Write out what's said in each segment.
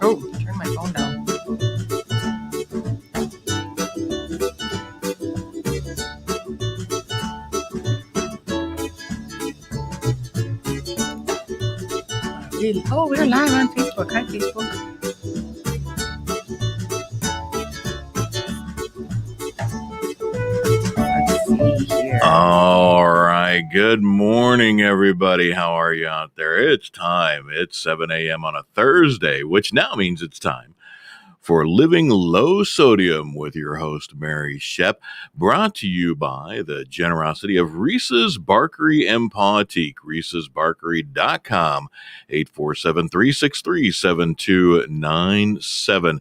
Oh, turn my phone down. Oh, we're live on Facebook. Hi, Facebook. Let's see here. All right. Good morning, everybody. How are you out there? It's time. It's 7 a.m. on a Thursday, which now means it's time for Living Low Sodium with your host, Mary Schepp, brought to you by the generosity of Reese's Barkery and Pautique, reesesbarkery.com, 847-363-7297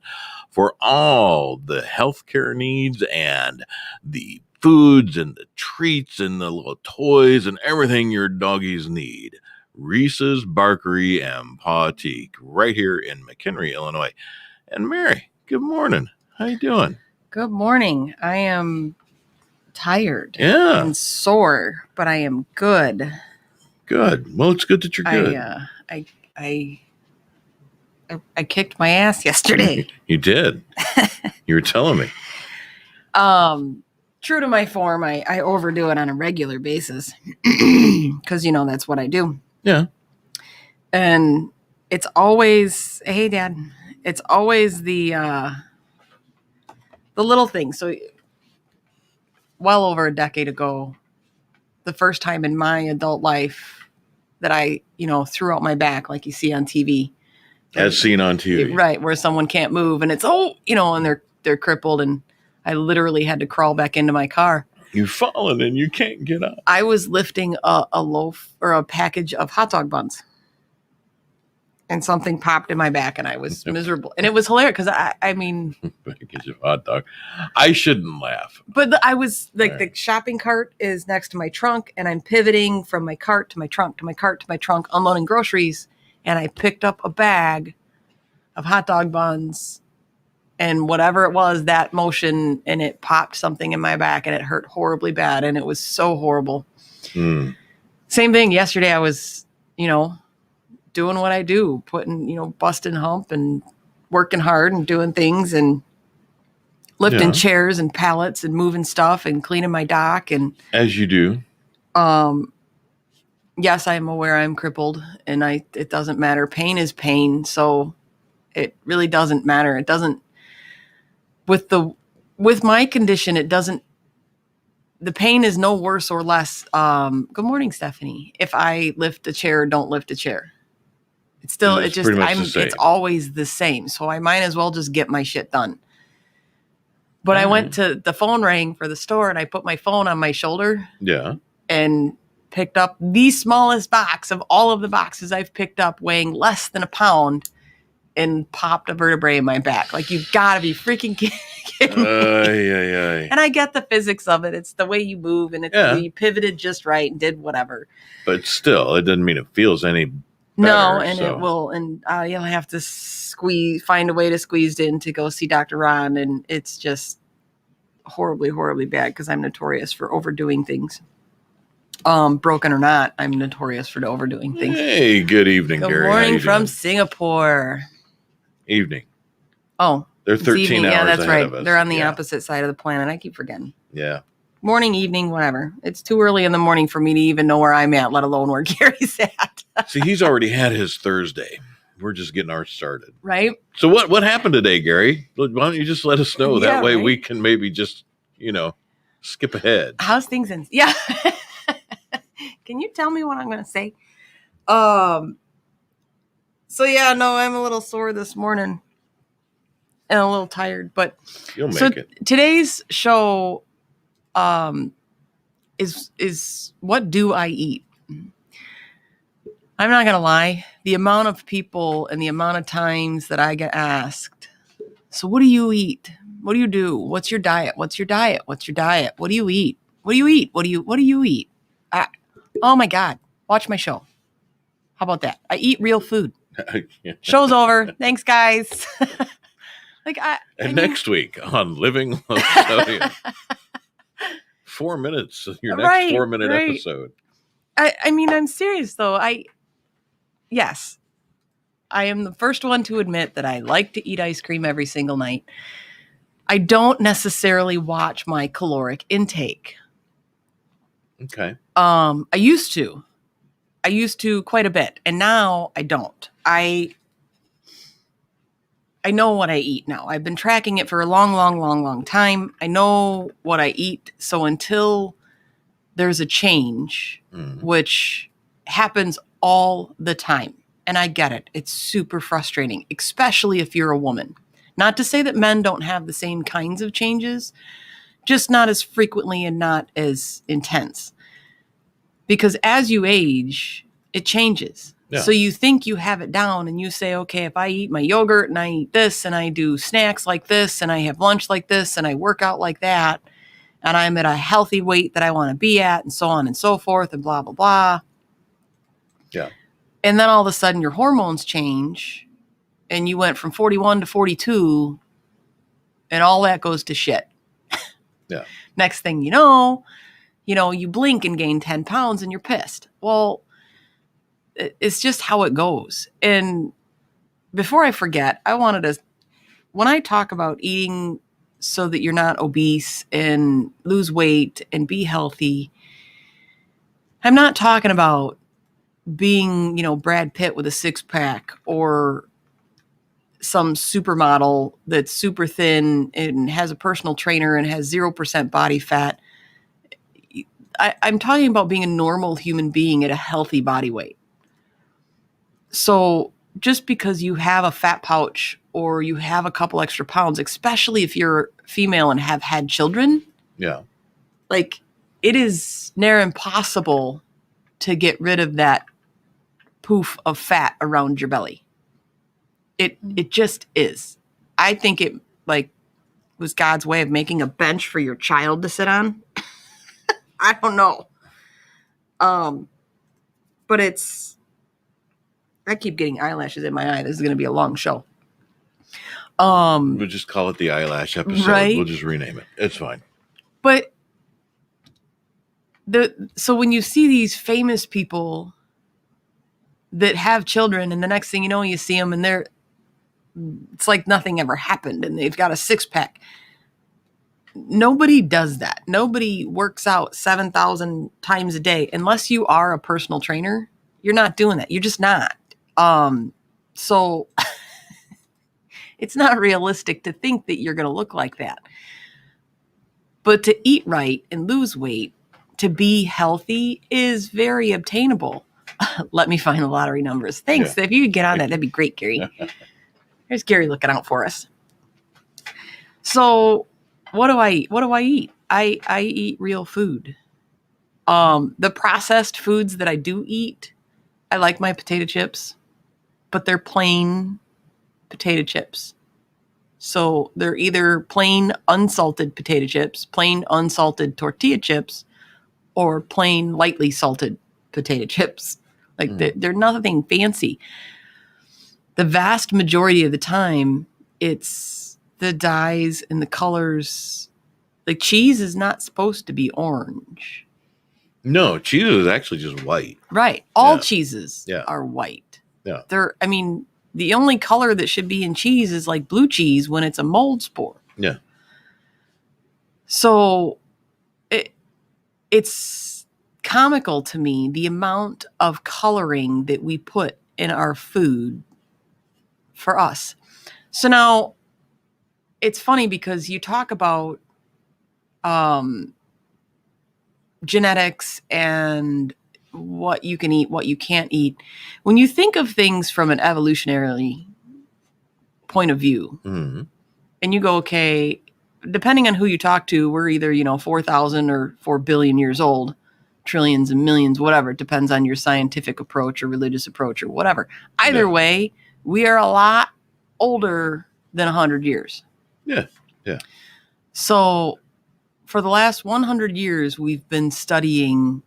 for all the healthcare needs and the foods and the treats and the little toys and everything your doggies need. Reese's Barkery and Pautique, right here in McHenry, Illinois. And Mary, good morning. How you doing? Good morning. I am tired Yeah. and sore, but I am good. Good. Well, it's good that you're good. I kicked my ass yesterday. You did. You were telling me. True to my form, I overdo it on a regular basis because, that's what I do. Yeah. And it's always, hey, Dad, it's always the little things. So well over a decade ago, the first time in my adult life that I, threw out my back like you see on TV. As seen on TV. Right, where someone can't move and it's, and they're crippled and I literally had to crawl back into my car. You've fallen and you can't get up. I was lifting a loaf or a package of hot dog buns. And something popped in my back and I was miserable. And it was hilarious because I mean... Package of hot dog. I shouldn't laugh. But I was like, the shopping cart is next to my trunk and I'm pivoting from my cart to my trunk to my cart to my trunk, unloading groceries. And I picked up a bag of hot dog buns and whatever it was, that motion, and it popped something in my back and it hurt horribly bad. And it was so horrible. Same thing. Yesterday I was, doing what I do, putting, busting hump and working hard and doing things and lifting chairs and pallets and moving stuff and cleaning my dock. And as you do. Yes, I'm aware I'm crippled and it doesn't matter. Pain is pain. So it really doesn't matter. It doesn't, with my condition, it doesn't, the pain is no worse or less. Good morning, Stephanie. If I lift a chair or don't lift a chair, it's still, it's always the same. So I might as well just get my shit done. But I went to, the phone rang for the store and I put my phone on my shoulder. Yeah. And picked up the smallest box of all of the boxes I've picked up, weighing less than a pound, and popped a vertebrae in my back. Like, you've got to be freaking kidding me. And I get the physics of it. It's the way you move, and you pivoted just right and did whatever. But still, it doesn't mean it feels any better. No, and it will. And you'll have to find a way to squeeze it in to go see Dr. Ron. And it's just horribly, horribly bad because I'm notorious for overdoing things. Broken or not, I'm notorious for overdoing things. Hey, good evening, Gary. Good morning from Singapore. Evening. Oh, they're 13 hours Yeah, that's ahead right. of us. They're on the opposite side of the planet. I keep forgetting. Yeah. Morning, evening, whatever. It's too early in the morning for me to even know where I'm at, let alone where Gary's at. See, he's already had his Thursday. We're just getting ours started. Right. So what happened today, Gary? Why don't you just let us know? That way we can maybe just, skip ahead. How's things in... Yeah. Can you tell me what I'm going to say? I'm a little sore this morning and a little tired, but you'll make it. Today's show is what do I eat? I'm not going to lie. The amount of people and the amount of times that I get asked, so what do you eat? What do you do? What's your diet? What's your diet? What's your diet? What do you eat? What do you eat? What do you eat? Oh my God. Watch my show. How about that? I eat real food. Show's over. Thanks, guys. Next week on Living Low Sodium. 4 minutes. Your next 4-minute episode. I'm serious though. Yes. I am the first one to admit that I like to eat ice cream every single night. I don't necessarily watch my caloric intake. Okay. I used to. I used to quite a bit, and now I don't. I know what I eat now. I've been tracking it for a long time. I know what I eat. So until there's a change, which happens all the time, and I get it. It's super frustrating, especially if you're a woman. Not to say that men don't have the same kinds of changes, just not as frequently and not as intense. Because as you age, it changes. Yeah. So you think you have it down and you say, okay, if I eat my yogurt and I eat this and I do snacks like this and I have lunch like this and I work out like that and I'm at a healthy weight that I want to be at and so on and so forth and blah, blah, blah. Yeah. And then all of a sudden your hormones change and you went from 41 to 42 and all that goes to shit. Yeah. Next thing you know, you blink and gain 10 pounds and you're pissed. Well, it's just how it goes. And before I forget, when I talk about eating so that you're not obese and lose weight and be healthy, I'm not talking about being, Brad Pitt with a 6-pack or some supermodel that's super thin and has a personal trainer and has 0% body fat. I'm talking about being a normal human being at a healthy body weight. So just because you have a fat pouch or you have a couple extra pounds, especially if you're female and have had children, like it is near impossible to get rid of that poof of fat around your belly. It just is. I think it was God's way of making a bench for your child to sit on. I don't know. But I keep getting eyelashes in my eye. This is going to be a long show. We'll just call it the eyelash episode. Right? We'll just rename it. It's fine. But so when you see these famous people that have children and the next thing you know, you see them and it's like nothing ever happened and they've got a 6-pack. Nobody does that. Nobody works out 7,000 times a day unless you are a personal trainer. You're not doing that. You're just not. So it's not realistic to think that you're going to look like that. But to eat right and lose weight, to be healthy is very obtainable. Let me find the lottery numbers. Thanks. Yeah. If you could get on that, that'd be great, Gary. There's Gary looking out for us. So what do I eat? I eat real food. The processed foods that I do eat, I like my potato chips, but they're plain potato chips. So they're either plain unsalted potato chips, plain unsalted tortilla chips, or plain lightly salted potato chips. They're nothing fancy. The vast majority of the time, it's the dyes and the colors. Like cheese is not supposed to be orange. No, cheese is actually just white. Right. All cheeses are white. Yeah. The only color that should be in cheese is like blue cheese when it's a mold spore. Yeah. So it's comical to me, the amount of coloring that we put in our food for us. So now it's funny because you talk about genetics and what you can eat, what you can't eat. When you think of things from an evolutionary point of view, and you go, okay, depending on who you talk to, we're either, 4,000 or 4 billion years old, trillions and millions, whatever. It depends on your scientific approach or religious approach or whatever. Either way, we are a lot older than 100 years. Yeah. Yeah. So for the last 100 years, we've been studying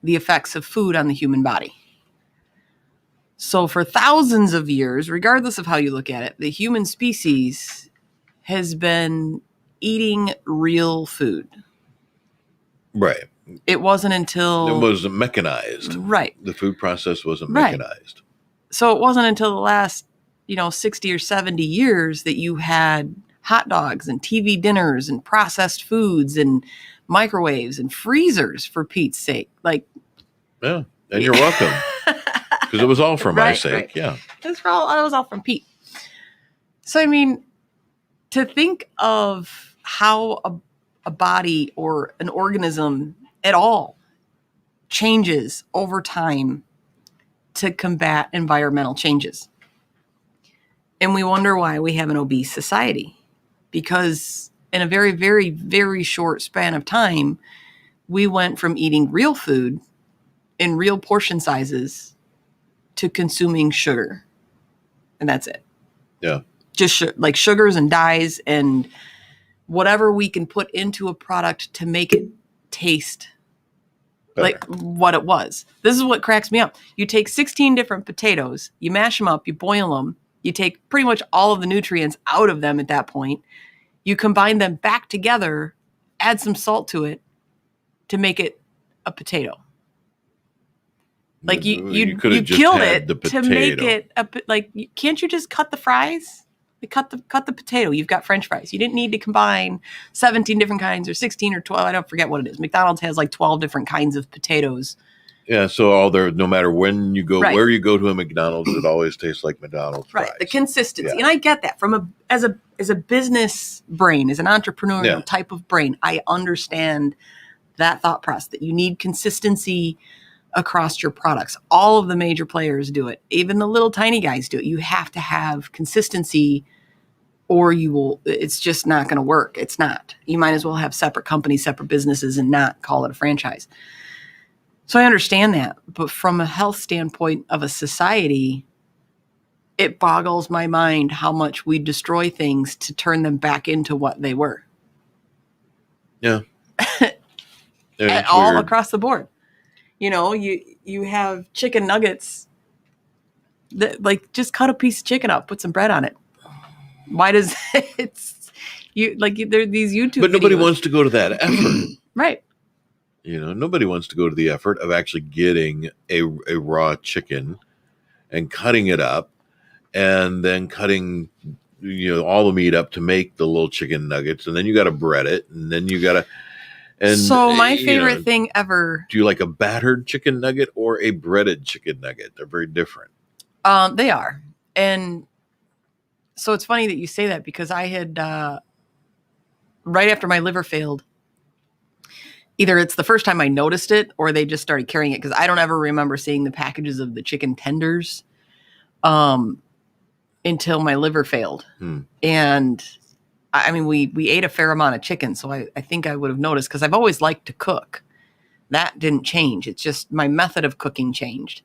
the effects of food on the human body. So for thousands of years, regardless of how you look at it, the human species has been eating real food. Right. It wasn't until... It wasn't mechanized. Right. The food process wasn't mechanized. So it wasn't until the last, 60 or 70 years that you had hot dogs and TV dinners and processed foods and microwaves and freezers, for Pete's sake. Like, Yeah. And you're welcome. Because it was all for my sake. Right. Yeah. It was all from Pete. So, I mean, to think of how a body or an organism at all changes over time to combat environmental changes. And we wonder why we have an obese society. Because in a very, very, very short span of time, we went from eating real food in real portion sizes to consuming sugar. And that's it. Yeah. Just like sugars and dyes and whatever we can put into a product to make it taste Better. like what it was. This is what cracks me up. You take 16 different potatoes, you mash them up, you boil them, you take pretty much all of the nutrients out of them at that point. You combine them back together, add some salt to it to make it a potato. Like you killed it to make it can't you just cut the fries? Cut the potato. You've got French fries. You didn't need to combine 17 different kinds or 16 or 12. I don't forget what it is. McDonald's has like 12 different kinds of potatoes. Yeah, so no matter when you go, where you go to a McDonald's, it always tastes like McDonald's fries. Right, the consistency. Yeah. And I get that as a business brain, as an entrepreneurial type of brain, I understand that thought process, that you need consistency across your products. All of the major players do it. Even the little tiny guys do it. You have to have consistency or it's just not going to work. It's not. You might as well have separate companies, separate businesses, and not call it a franchise. So I understand that. But from a health standpoint of a society, it boggles my mind how much we destroy things to turn them back into what they were. Yeah. All across the board. You have chicken nuggets that, like, just cut a piece of chicken up, put some bread on it. Why does there are these YouTube But nobody videos. wants to go to that effort. Right. Nobody wants to go to the effort of actually getting a raw chicken and cutting it up and then cutting, all the meat up to make the little chicken nuggets. And then you got to bread it. And then you got to. And so my favorite thing ever. Do you like a battered chicken nugget or a breaded chicken nugget? They're very different. They are. And so it's funny that you say that, because I had, right after my liver failed, either it's the first time I noticed it or they just started carrying it, because I don't ever remember seeing the packages of the chicken tenders until my liver failed. And I mean, we ate a fair amount of chicken, so I think I would have noticed, because I've always liked to cook. That didn't change. It's just my method of cooking changed.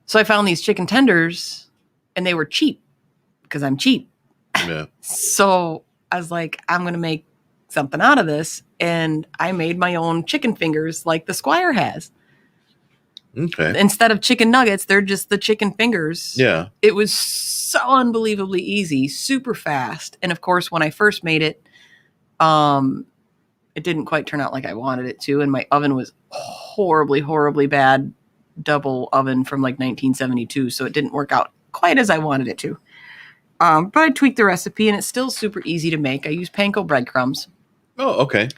So I found these chicken tenders, and they were cheap, because I'm cheap. Yeah. So I was like, I'm going to make something out of this. And I made my own chicken fingers like the Squire has. Okay. Instead of chicken nuggets, they're just the chicken fingers. Yeah. It was so unbelievably easy, super fast. And of course, when I first made it, it didn't quite turn out like I wanted it to. And my oven was horribly, horribly bad. Double oven from like 1972. So it didn't work out quite as I wanted it to. But I tweaked the recipe, and it's still super easy to make. I use panko breadcrumbs. Oh, okay.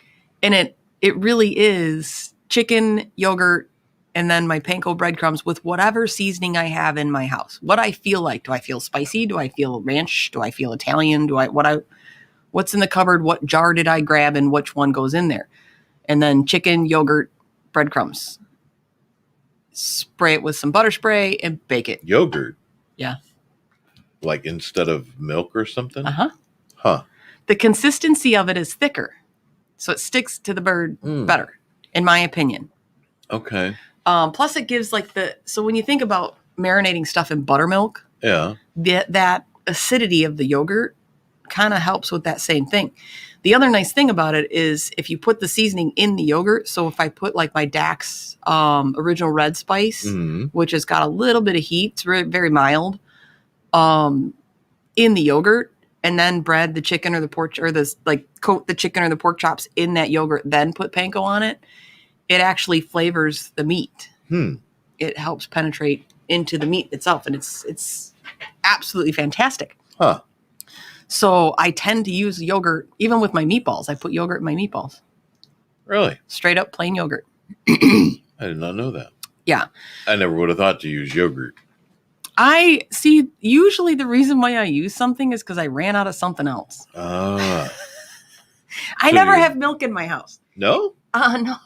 And it really is chicken, yogurt, and then my panko breadcrumbs with whatever seasoning I have in my house. What I feel like. Do I feel spicy? Do I feel ranch? Do I feel Italian? What's in the cupboard? What jar did I grab, and which one goes in there? And then chicken, yogurt, breadcrumbs. Spray it with some butter spray and bake it. Yogurt? Yeah. Like instead of milk or something? Uh-huh. Huh. The consistency of it is thicker, so it sticks to the bird better, in my opinion. Okay. Plus it gives so when you think about marinating stuff in buttermilk, that acidity of the yogurt kind of helps with that same thing. The other nice thing about it is if you put the seasoning in the yogurt, so if I put like my Dax original red spice, which has got a little bit of heat, it's very, very mild, in the yogurt, and then bread the chicken or the pork, or coat the chicken or the pork chops in that yogurt, then put panko on it, it actually flavors the meat. It helps penetrate into the meat itself, and it's absolutely fantastic. Huh. So I tend to use yogurt even with my meatballs. I put yogurt in my meatballs. Really? Straight up plain yogurt. I did not know that. Yeah. I never would have thought to use yogurt. I see. Usually the reason why I use something is because I ran out of something else. Ah. I never have milk in my house. No? No.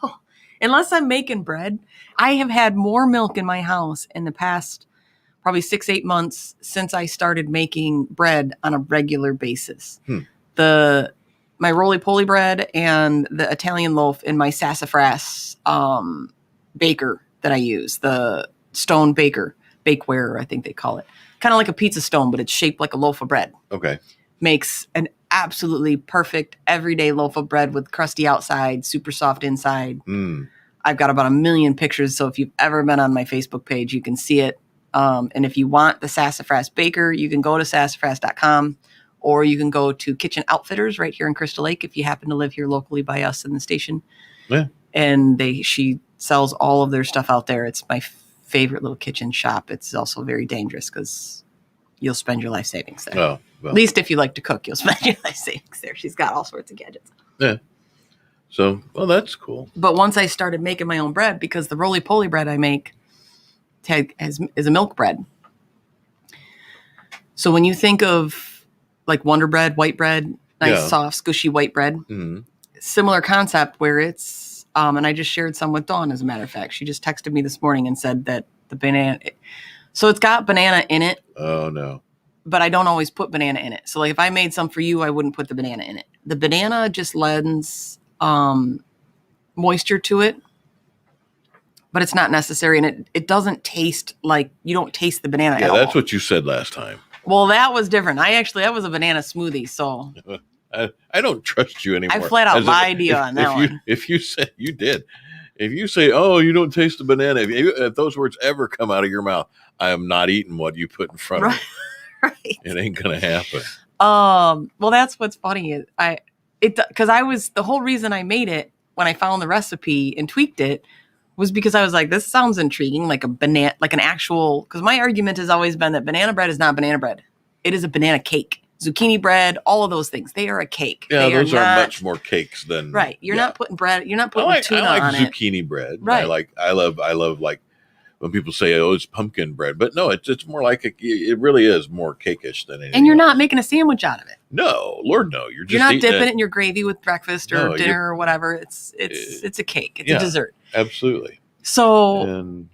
Unless I'm making bread. I have had more milk in my house in the past probably 6-8 months since I started making bread on a regular basis. My roly-poly bread and the Italian loaf in my sassafras baker that I use, the stone bakeware, I think they call it. Kind of like a pizza stone, but it's shaped like a loaf of bread. Okay. Makes an absolutely perfect everyday loaf of bread with crusty outside, super soft inside. I've got about 1 million pictures, so if you've ever been on my Facebook page, you can see it. And if you want the Sassafras Baker, you can go to sassafras.com, or you can go to Kitchen Outfitters right here in Crystal Lake if you happen to live here locally by us in the station. Yeah. And she sells all of their stuff out there. It's my favorite little kitchen shop. It's also very dangerous because you'll spend your life savings there. Oh, well. At least if you like to cook, you'll spend your life savings there. She's got all sorts of gadgets. Yeah. So, well, that's cool. But once I started making my own bread, because the roly-poly bread I make is a milk bread. So when you think of like Wonder Bread, white bread, nice, soft, squishy white bread, similar concept where it's, and I just shared some with Dawn, as a matter of fact. She just texted me this morning and said that the banana, so it's got banana in it. Oh, no. But I don't always put banana in it. So like if I made some for you, I wouldn't put the banana in it. The banana just lends moisture to it, but it's not necessary. And it doesn't taste like, you don't taste the banana at all. Yeah, that's what you said last time. Well, that was different. That was a banana smoothie. So I don't trust you anymore. I flat out lied to you on that one. If you say you did, if you say, oh, you don't taste the banana, if those words ever come out of your mouth, I am not eating what you put in front of me. Right. It ain't going to happen. Well, that's what's funny. Because the whole reason I made it when I found the recipe and tweaked it was because I was like, this sounds intriguing, like an actual, because my argument has always been that banana bread is not banana bread. It is a banana cake. Zucchini bread, all of those things. They are a cake. Yeah, those are much more cakes than. Right. You're not putting bread, you're not putting tuna on it. I like zucchini bread. Right. I love like when people say, oh, it's pumpkin bread. But no, it's more like, it really is more cakeish than anything. And you're not making a sandwich out of it. No, Lord, no. You're not dipping it in your gravy with breakfast or dinner or whatever. It's a cake. It's a dessert. Absolutely. So,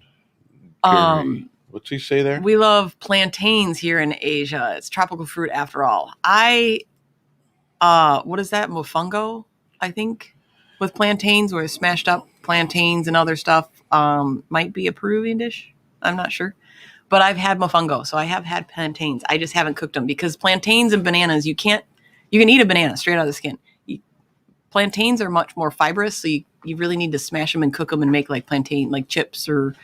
and what's he say there? We love plantains here in Asia. It's tropical fruit after all. What is that? Mofongo, I think, with plantains, where it's smashed up plantains and other stuff. Might be a Peruvian dish. I'm not sure. But I've had mofongo, so I have had plantains. I just haven't cooked them because plantains and bananas, you can eat a banana straight out of the skin. Plantains are much more fibrous, so you really need to smash them and cook them and make like plantain, like chips or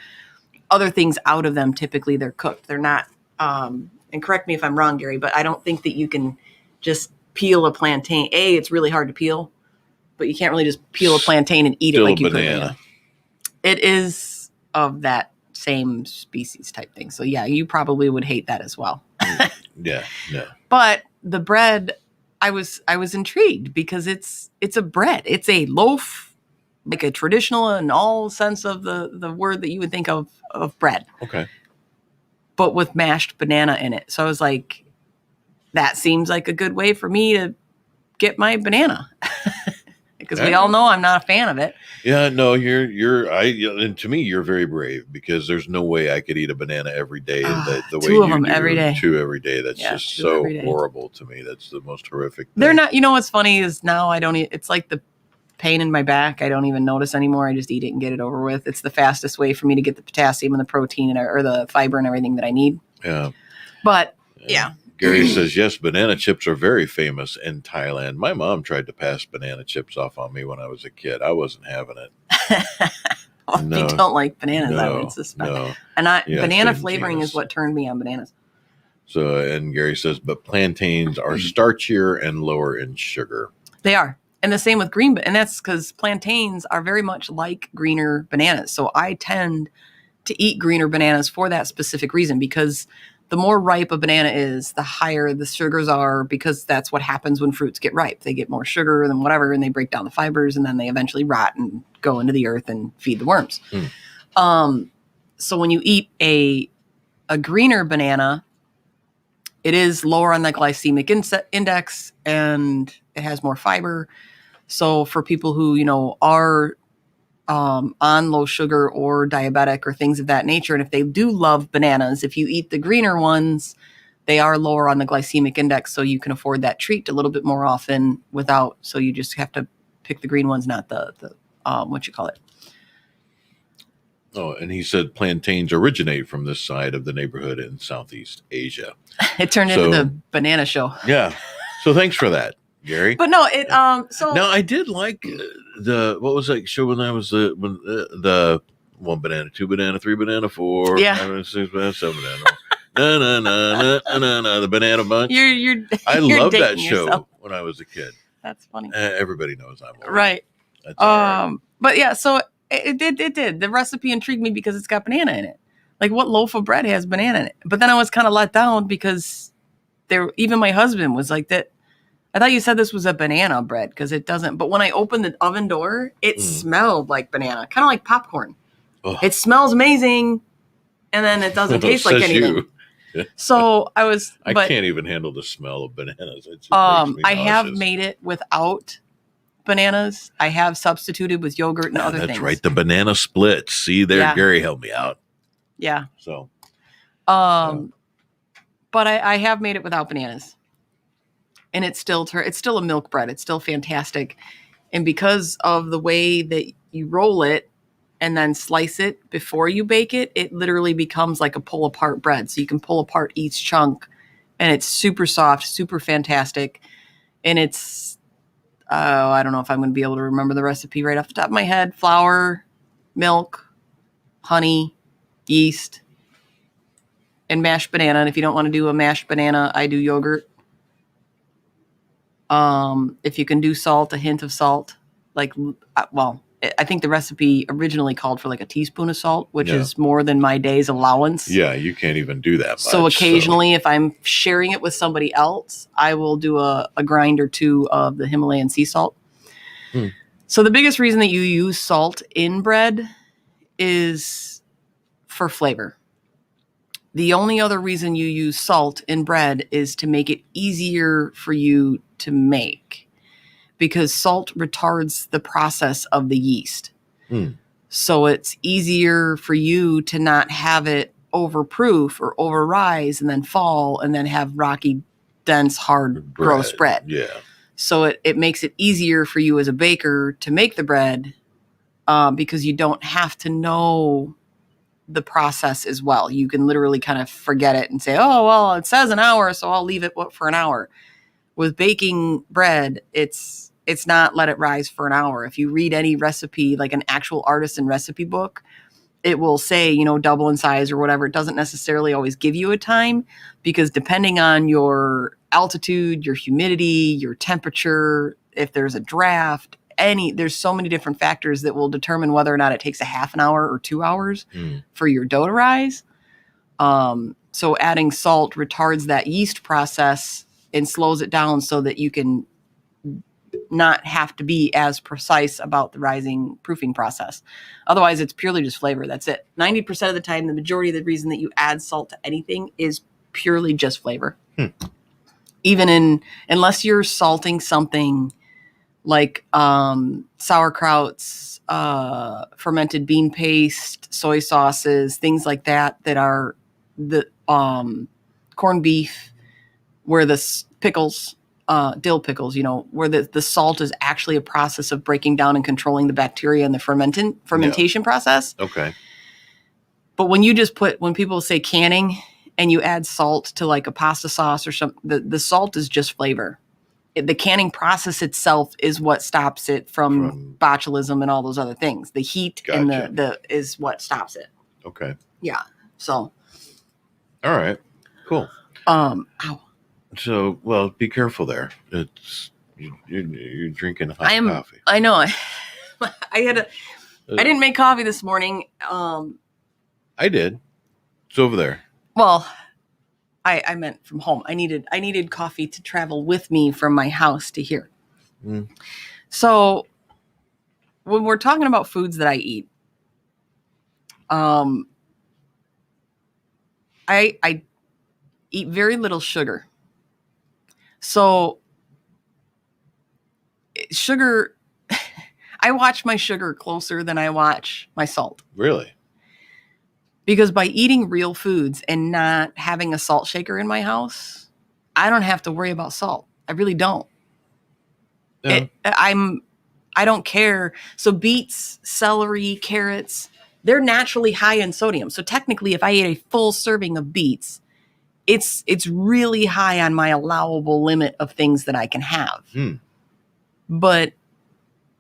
other things out of them. Typically they're cooked. They're not, and correct me if I'm wrong, Gary, but I don't think that you can just peel a plantain. It's really hard to peel, but you can't really just peel a plantain and eat it like you could a banana. It is of that same species type thing. So yeah, you probably would hate that as well. Yeah. But the bread, I was intrigued because it's a bread. It's a loaf, like a traditional in all sense of the word that you would think of bread. Okay. But with mashed banana in it. So I was like, that seems like a good way for me to get my banana. Because we all know I'm not a fan of it. Yeah, no, and to me, you're very brave because there's no way I could eat a banana every day. The way two of them every day. Two every day. That's just so horrible to me. That's the most horrific thing. They're not, what's funny is now I don't eat, it's like the pain in my back. I don't even notice anymore. I just eat it and get it over with. It's the fastest way for me to get the potassium and the protein or the fiber and everything that I need. Yeah. But yeah. Gary says, yes, banana chips are very famous in Thailand. My mom tried to pass banana chips off on me when I was a kid. I wasn't having it. No, you don't like bananas, I would suspect. No. And banana flavoring is what turned me on bananas. So, and Gary says, but plantains are starchier and lower in sugar. They are. And the same with green, and that's because plantains are very much like greener bananas. So I tend to eat greener bananas for that specific reason, because the more ripe a banana is, the higher the sugars are, because that's what happens when fruits get ripe. They get more sugar and whatever, and they break down the fibers, and then they eventually rot and go into the earth and feed the worms. So when you eat a greener banana, it is lower on the glycemic index, and it has more fiber. So for people who, are on low sugar or diabetic or things of that nature, and if they do love bananas, if you eat the greener ones, they are lower on the glycemic index, so you can afford that treat a little bit more often without. So you just have to pick the green ones, not the what you call it. Oh, and he said plantains originate from this side of the neighborhood in Southeast Asia. It turned into the banana show. Yeah. So thanks for that, Gary. But no, it so now I did like what was that show when I was the 1 banana, 2 banana, 3 banana, 4, Yeah. 5, 6 banana, 7 banana. The Banana Bunch. I loved that show yourself. when I was a kid. That's funny. Everybody knows I'm old. Right. That's all right. But yeah, so it did. The recipe intrigued me because it's got banana in it. Like, what loaf of bread has banana in it? But then I was kind of let down because even my husband was like that. I thought you said this was a banana bread, because it doesn't. But when I opened the oven door, it smelled like banana, kind of like popcorn. Oh. It smells amazing, and then it doesn't taste like anything. So I can't even handle the smell of bananas. It just makes me I nauseous. have made it without bananas. I have substituted with yogurt and other things. That's right. The banana splits. See there, yeah. Gary helped me out. Yeah. So, but I have made it without bananas, and it's still a milk bread. It's still fantastic. And because of the way that you roll it and then slice it before you bake it, it literally becomes like a pull apart bread. So you can pull apart each chunk, and it's super soft, super fantastic. And it's, I don't know if I'm going to be able to remember the recipe right off the top of my head. Flour, milk, honey, yeast, and mashed banana. And if you don't want to do a mashed banana, I do yogurt. If you can do salt, a hint of salt. I think the recipe originally called for like a teaspoon of salt, which is more than my day's allowance. Yeah, you can't even do that much. So occasionally, if I'm sharing it with somebody else, I will do a grind or two of the Himalayan sea salt. So the biggest reason that you use salt in bread is for flavor. The only other reason you use salt in bread is to make it easier for you to make, because salt retards the process of the yeast. So it's easier for you to not have it overproof or overrise and then fall and then have rocky, dense, hard, gross bread. Yeah. So it makes it easier for you as a baker to make the bread, because you don't have to know the process as well. You can literally kind of forget it and say, oh, well, it says an hour, so I'll leave it for an hour. With baking bread, it's not let it rise for an hour. If you read any recipe, like an actual artisan recipe book, it will say, double in size or whatever. It doesn't necessarily always give you a time, because depending on your altitude, your humidity, your temperature, if there's a draft, there's so many different factors that will determine whether or not it takes a half an hour or 2 hours for your dough to rise. So adding salt retards that yeast process and slows it down so that you can not have to be as precise about the rising proofing process. Otherwise, it's purely just flavor. That's it. 90% of the time, the majority of the reason that you add salt to anything is purely just flavor. Unless you're salting something like sauerkrauts, fermented bean paste, soy sauces, things like that are the corned beef, where the pickles, dill pickles, where the salt is actually a process of breaking down and controlling the bacteria and the fermentation process. Okay. But when people say canning and you add salt to like a pasta sauce or something, the salt is just flavor. The canning process itself is what stops it from botulism and all those other things. The heat and the is what stops it. Okay. Yeah. So. All right. Cool. Ow. So, well, be careful there. You're drinking hot coffee. I know. I didn't make coffee this morning. I did. It's over there. Well, I meant from home. I needed coffee to travel with me from my house to here. Mm. So when we're talking about foods that I eat, I eat very little sugar. So sugar, I watch my sugar closer than I watch my salt. Really? Because by eating real foods and not having a salt shaker in my house, I don't have to worry about salt. I really don't. Yeah. I don't care. So beets, celery, carrots, they're naturally high in sodium. So technically, if I ate a full serving of beets, it's really high on my allowable limit of things that I can have. But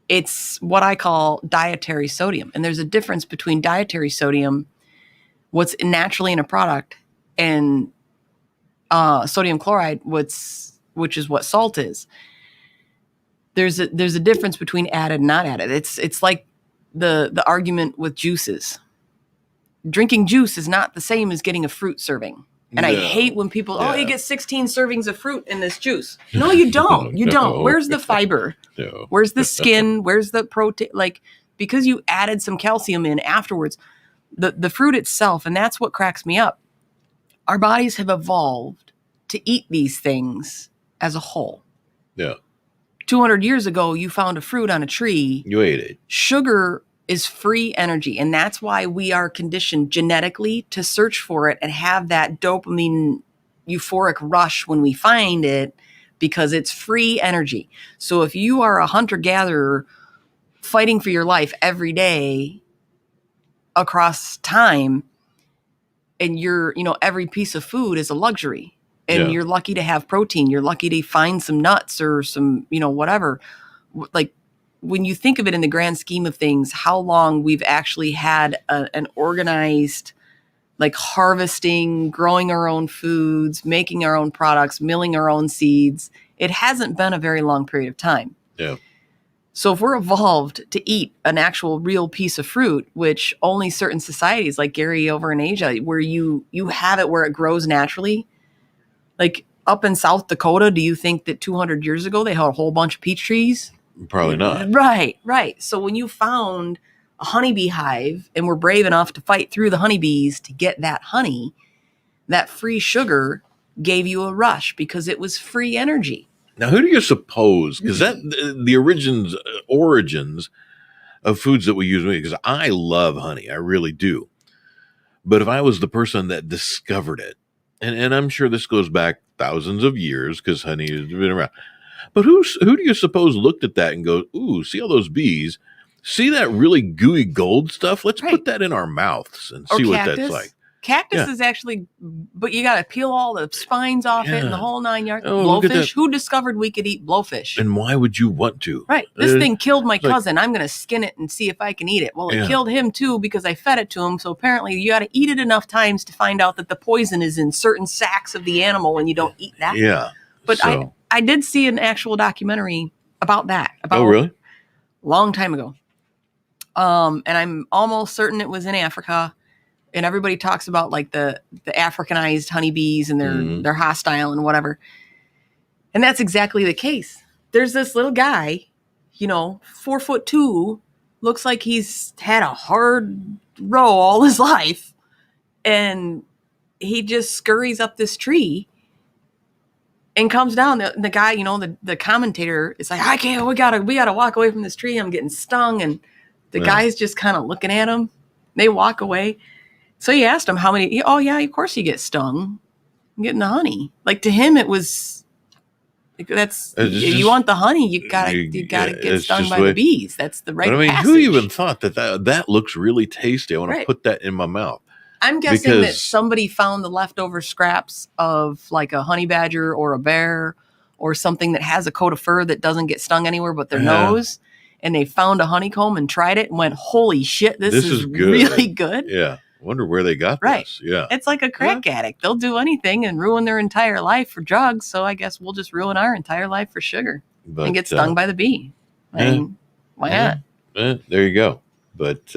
it's what I call dietary sodium. And there's a difference between dietary sodium, what's naturally in a product, and sodium chloride, which is what salt is. There's a difference between added and not added. It's like the argument with juices. Drinking juice is not the same as getting a fruit serving. And I hate when people, you get 16 servings of fruit in this juice. No, you don't. You don't. Where's the fiber? No. Where's the skin? Where's the protein? Like, because you added some calcium in afterwards, the fruit itself, and that's what cracks me up. Our bodies have evolved to eat these things as a whole. Yeah. 200 years ago, you found a fruit on a tree. You ate it. Sugar is free energy. And that's why we are conditioned genetically to search for it and have that dopamine euphoric rush when we find it, because it's free energy. So if you are a hunter-gatherer fighting for your life every day across time, and every piece of food is a luxury, and you're lucky to have protein, you're lucky to find some nuts or some, whatever. Like, when you think of it in the grand scheme of things, how long we've actually had an organized, like, harvesting, growing our own foods, making our own products, milling our own seeds, it hasn't been a very long period of time. Yeah. So if we're evolved to eat an actual real piece of fruit, which only certain societies like Gary over in Asia, where you have it where it grows naturally, like up in South Dakota, do you think that 200 years ago they had a whole bunch of peach trees? Probably not. Right. So when you found a honeybee hive and were brave enough to fight through the honeybees to get that honey, that free sugar gave you a rush because it was free energy. Now, who do you suppose? Because the origins of foods that we use, because I love honey, I really do. But if I was the person that discovered it, and I'm sure this goes back thousands of years because honey has been around, but who do you suppose looked at that and goes, "Ooh, see all those bees? See that really gooey gold stuff? Let's put that in our mouths and see what that's like." Cactus is actually, but you got to peel all the spines off it and the whole 9 yards. Oh, blowfish. Who discovered we could eat blowfish? And why would you want to? Right. This thing killed my cousin. I'm going to skin it and see if I can eat it. Well, it killed him too because I fed it to him. So apparently you got to eat it enough times to find out that the poison is in certain sacs of the animal and you don't eat that. Yeah. But I did see an actual documentary about that. Oh, really? A long time ago. And I'm almost certain it was in Africa. And everybody talks about like the Africanized honeybees and they're hostile and whatever. And that's exactly the case. There's this little guy, 4'2", looks like he's had a hard row all his life. And he just scurries up this tree and comes down. The guy, the commentator is like, we gotta walk away from this tree. I'm getting stung. And the guy's just kind of looking at him. They walk away. So he asked him how many. Oh yeah, of course you get stung. I'm getting the honey. Like, to him, it was. You want the honey, you gotta get stung by the bees. That's the right. But passage. Who even thought that looks really tasty? I want to put that in my mouth. I'm guessing that somebody found the leftover scraps of like a honey badger or a bear or something that has a coat of fur that doesn't get stung anywhere but their nose, and they found a honeycomb and tried it and went, "Holy shit, this is good. Really good." Yeah. I wonder where they got this. Yeah. It's like a crack addict. They'll do anything and ruin their entire life for drugs. So I guess we'll just ruin our entire life for sugar and get stung by the bee. I mean, why not? There you go. But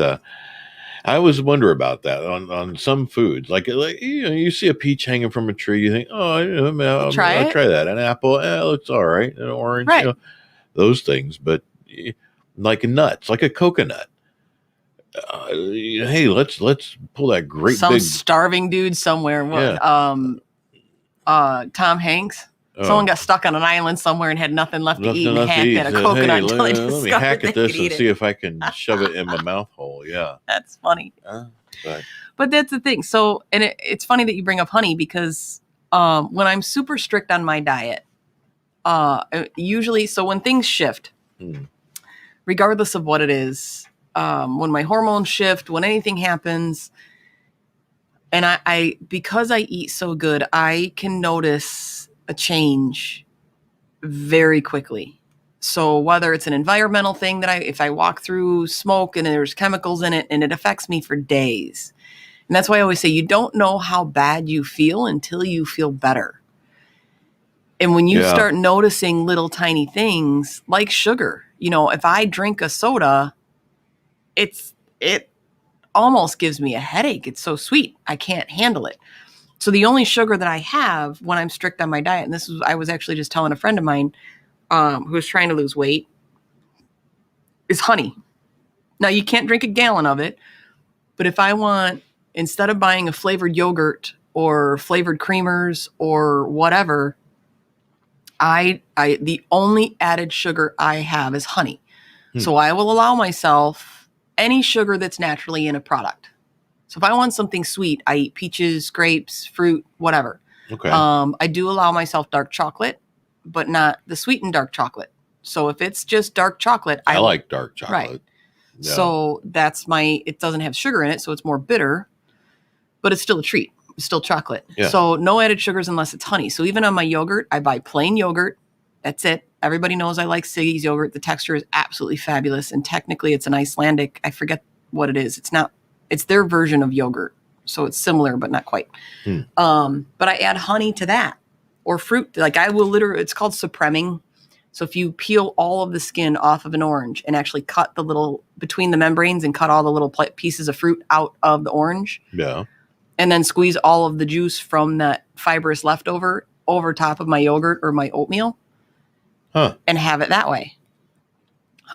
I always wonder about that on some foods. Like you see a peach hanging from a tree, you think, oh, I'll Try it. try that. An apple, it's all right. An orange, Right. those things. But like nuts, like a coconut. Hey, let's pull that great Some big starving dude somewhere. yeah. Tom Hanks. Someone got stuck on an island somewhere and had nothing left to eat and hacked at a coconut Hey, until they let me discovered hack they at this could and eat see it. if I can shove it in my mouth hole. Yeah. That's funny. But But that's the thing. So, and it's funny that you bring up honey because when I'm super strict on my diet, usually, so when things shift, regardless of what it is, when my hormones shift, when anything happens, and I because I eat so good, I can notice a change very quickly. So whether it's an environmental thing that if I walk through smoke and there's chemicals in it and it affects me for days. And that's why I always say you don't know how bad you feel until you feel better. And when you start noticing little tiny things like sugar, if I drink a soda, it almost gives me a headache. It's so sweet. I can't handle it. So the only sugar that I have when I'm strict on my diet, and I was actually just telling a friend of mine who was trying to lose weight, is honey. Now you can't drink a gallon of it, but if I want, instead of buying a flavored yogurt or flavored creamers or whatever, the only added sugar I have is honey. So I will allow myself any sugar that's naturally in a product. So if I want something sweet, I eat peaches, grapes, fruit, whatever. Okay. I do allow myself dark chocolate, but not the sweetened dark chocolate. So if it's just dark chocolate, I like dark chocolate. Right. Yeah. So it doesn't have sugar in it, so it's more bitter, but it's still a treat. It's still chocolate. Yeah. So no added sugars unless it's honey. So even on my yogurt, I buy plain yogurt. That's it. Everybody knows I like Siggy's yogurt. The texture is absolutely fabulous. And technically it's an Icelandic. I forget what it is. It's their version of yogurt. So it's similar, but not quite. But I add honey to that or fruit. Like I will it's called supreming. So if you peel all of the skin off of an orange and actually cut between the membranes and cut all the little pieces of fruit out of the orange. Yeah. And then squeeze all of the juice from that fibrous leftover over top of my yogurt or my oatmeal. And have it that way.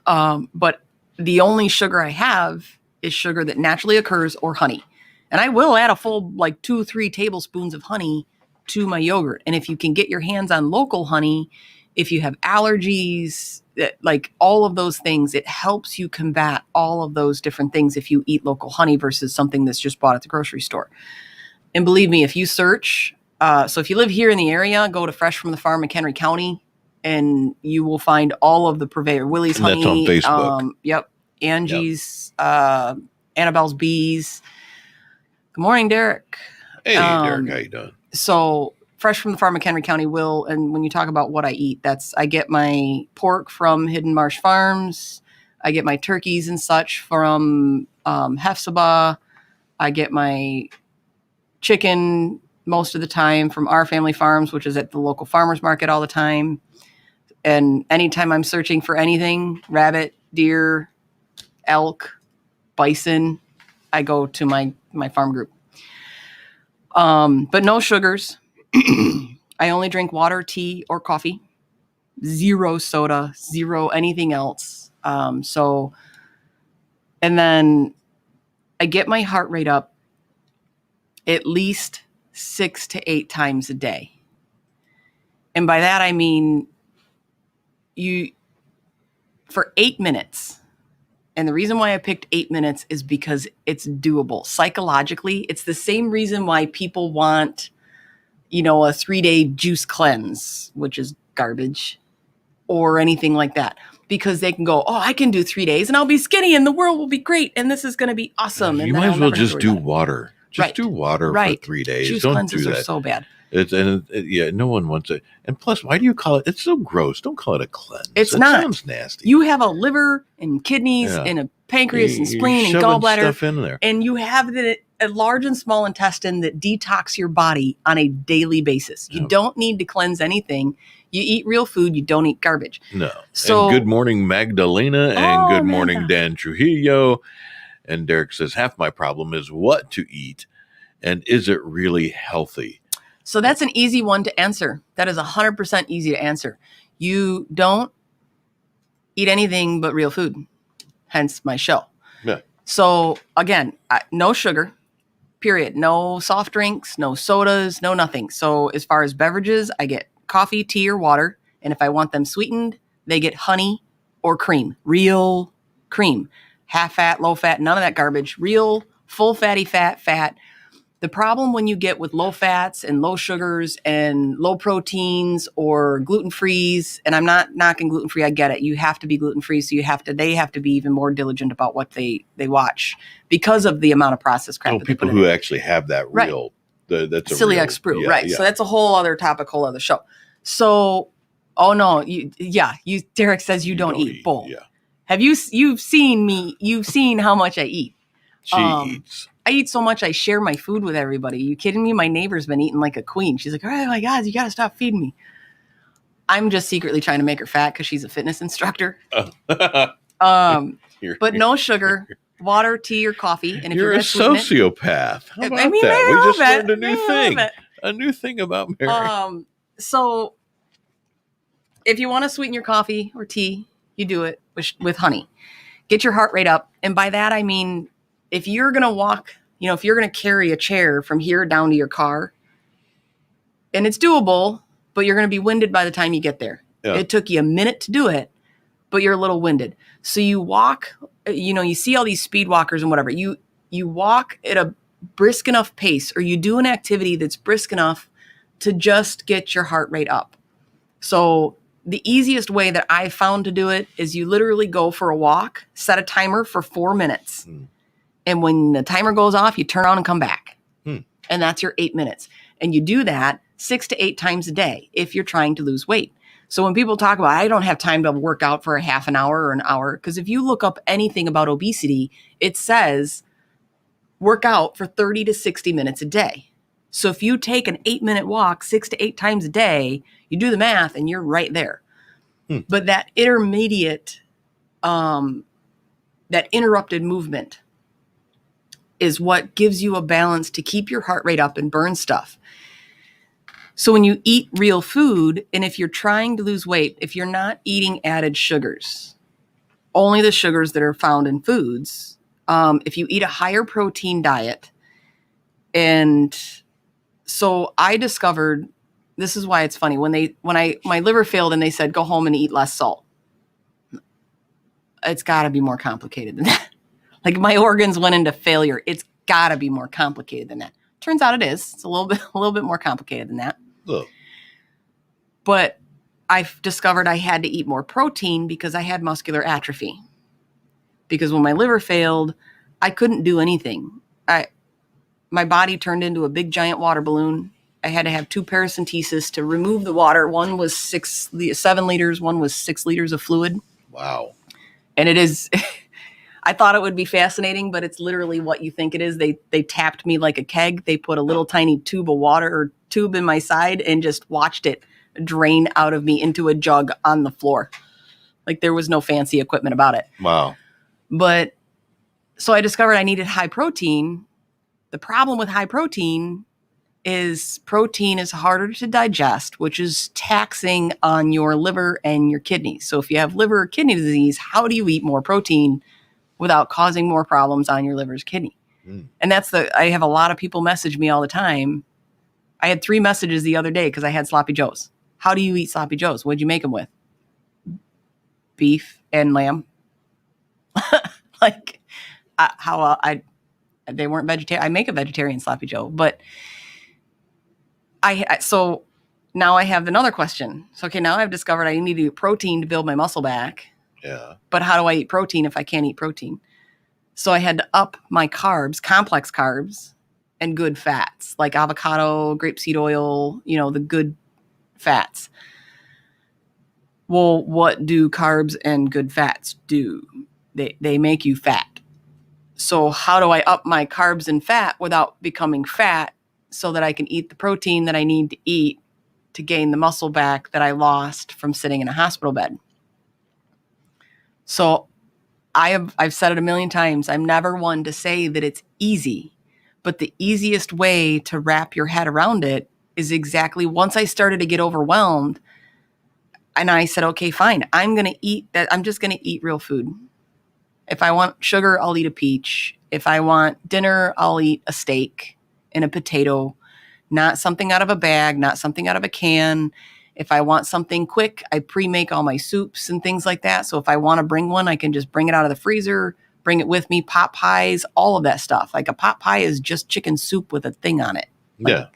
But the only sugar I have is sugar that naturally occurs or honey. And I will add a full 2-3 tablespoons of honey to my yogurt. And if you can get your hands on local honey, if you have allergies, all of those things, it helps you combat all of those different things if you eat local honey versus something that's just bought at the grocery store. And believe me, if you search, so if you live here in the area, go to Fresh from the Farm in Henry County, and you will find all of the purveyor. Willie's and Honey. That's on Facebook. Yep. Angie's, Annabelle's Bees. Good morning, Derek. Hey, Derek, how you doing? So Fresh from the Farm in Henry County and when you talk about what I eat, I get my pork from Hidden Marsh Farms. I get my turkeys and such from Hephzibah. I get my chicken most of the time from Our Family Farms, which is at the local farmers market all the time. And anytime I'm searching for anything, rabbit, deer, elk, bison, I go to my farm group. But no sugars. I only drink water, tea, or coffee. Zero soda, zero anything else. And then I get my heart rate up at least 6 to 8 times a day. And by that, I mean, for 8 minutes. And the reason why I picked 8 minutes is because it's doable. Psychologically, it's the same reason why people want, a 3-day juice cleanse, which is garbage, or anything like that. Because they can go, I can do 3 days and I'll be skinny and the world will be great and this is going to be awesome. You might as well just do water. Just do water for 3 days. Juice Don't cleanses do that. are so bad. No one wants it. And plus, why do you call it? It's so gross. Don't call it a cleanse. It not. Sounds nasty. You have a liver and kidneys and a pancreas and spleen and gallbladder. Stuff in there. And you have a large and small intestine that detox your body on a daily basis. You don't need to cleanse anything. You eat real food. You don't eat garbage. No. So, and good morning, Magdalena. And good morning, Dan Trujillo. And Derek says, half my problem is what to eat, and is it really healthy? So that's an easy one to answer. That is 100% easy to answer. You don't eat anything but real food, hence my show. Yeah. So again, no sugar, period. No soft drinks, no sodas, no nothing. So as far as beverages, I get coffee, tea, or water. And if I want them sweetened, they get honey or cream, real cream, half fat, low fat, none of that garbage, real full fatty fat. The problem when you get with low fats and low sugars and low proteins or gluten-frees, and I'm not knocking gluten-free, I get it. You have to be gluten-free, so they have to be even more diligent about what they watch because of the amount of processed crap. People who actually have that real, right. That's a celiac sprue, yeah, right? Yeah. So that's a whole other topic, whole other show. So, oh no, Derek says you don't eat. Bull. Yeah. Have you've seen me? You've seen how much I eat. She eats. I eat so much I share my food with everybody. Are you kidding me? My neighbor's been eating like a queen. She's like, oh my God, you got to stop feeding me. I'm just secretly trying to make her fat because she's a fitness instructor. But no sugar, water, tea, or coffee. And if you're a sociopath. How about that? We just learned a new thing. A new thing about Mary. So if you want to sweeten your coffee or tea, you do it with honey. Get your heart rate up. And by that, I mean, if you're going to walk, if you're going to carry a chair from here down to your car, and it's doable, but you're going to be winded by the time you get there. Yeah. It took you a minute to do it, but you're a little winded. So you walk, you see all these speed walkers and whatever. You walk at a brisk enough pace, or you do an activity that's brisk enough to just get your heart rate up. So the easiest way that I've found to do it is you literally go for a walk, set a timer for 4 minutes. And when the timer goes off, you turn on and come back. And that's your 8 minutes. And you do that 6 to 8 times a day if you're trying to lose weight. So when people talk about, I don't have time to work out for a half an hour or an hour, because if you look up anything about obesity, it says work out for 30 to 60 minutes a day. So if you take an 8-minute walk 6 to 8 times a day, you do the math and you're right there. But that intermediate, that interrupted movement is what gives you a balance to keep your heart rate up and burn stuff. So when you eat real food, and if you're trying to lose weight, if you're not eating added sugars, only the sugars that are found in foods, if you eat a higher protein diet, and so I discovered, this is why it's funny, when my liver failed and they said, go home and eat less salt. It's gotta be more complicated than that. Like my organs went into failure. It's gotta be more complicated than that. Turns out it is. It's a little bit more complicated than that. Ugh. But I've discovered I had to eat more protein because I had muscular atrophy. Because when my liver failed, I couldn't do anything. My body turned into a big giant water balloon. I had to have 2 paracentesis to remove the water. One was 7 liters. One was 6 liters of fluid. Wow. And it is, I thought it would be fascinating, but it's literally what you think it is. They tapped me like a keg. They put a little tiny tube of water or tube in my side and just watched it drain out of me into a jug on the floor. Like there was no fancy equipment about it. Wow. But so I discovered I needed high protein. The problem with high protein is harder to digest, which is taxing on your liver and your kidneys. So if you have liver or kidney disease, how do you eat more protein without causing more problems on your liver's kidney? And I have a lot of people message me all the time. I had 3 messages the other day because I had sloppy joes. How do you eat sloppy joes? What'd you make them with? Beef and lamb. Like they weren't vegetarian. I make a vegetarian sloppy joe, but so now I have another question. So, okay, now I've discovered I need to eat protein to build my muscle back. Yeah. But how do I eat protein if I can't eat protein? So I had to up my carbs, complex carbs, and good fats like avocado, grapeseed oil, the good fats. Well, what do carbs and good fats do? They make you fat. So how do I up my carbs and fat without becoming fat so that I can eat the protein that I need to eat to gain the muscle back that I lost from sitting in a hospital bed? So I've said it a million times. I'm never one to say that it's easy, but the easiest way to wrap your head around it is exactly once I started to get overwhelmed and I said, okay, fine, I'm going to eat that. I'm just going to eat real food. If I want sugar, I'll eat a peach. If I want dinner, I'll eat a steak and a potato, not something out of a bag, not something out of a can. If I want something quick, I pre-make all my soups and things like that. So if I want to bring one, I can just bring it out of the freezer, bring it with me, pot pies, all of that stuff. Like a pot pie is just chicken soup with a thing on it. Like, yeah.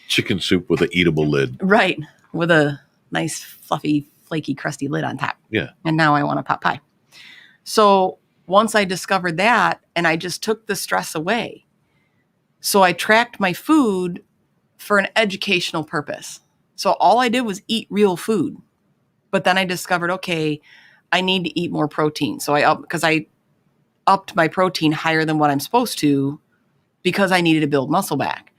Chicken soup with an eatable lid. Right. With a nice, fluffy, flaky, crusty lid on top. Yeah. And now I want a pot pie. So once I discovered that, and I just took the stress away. So I tracked my food for an educational purpose. So all I did was eat real food. But then I discovered, okay, I need to eat more protein. So because I upped my protein higher than what I'm supposed to because I needed to build muscle back.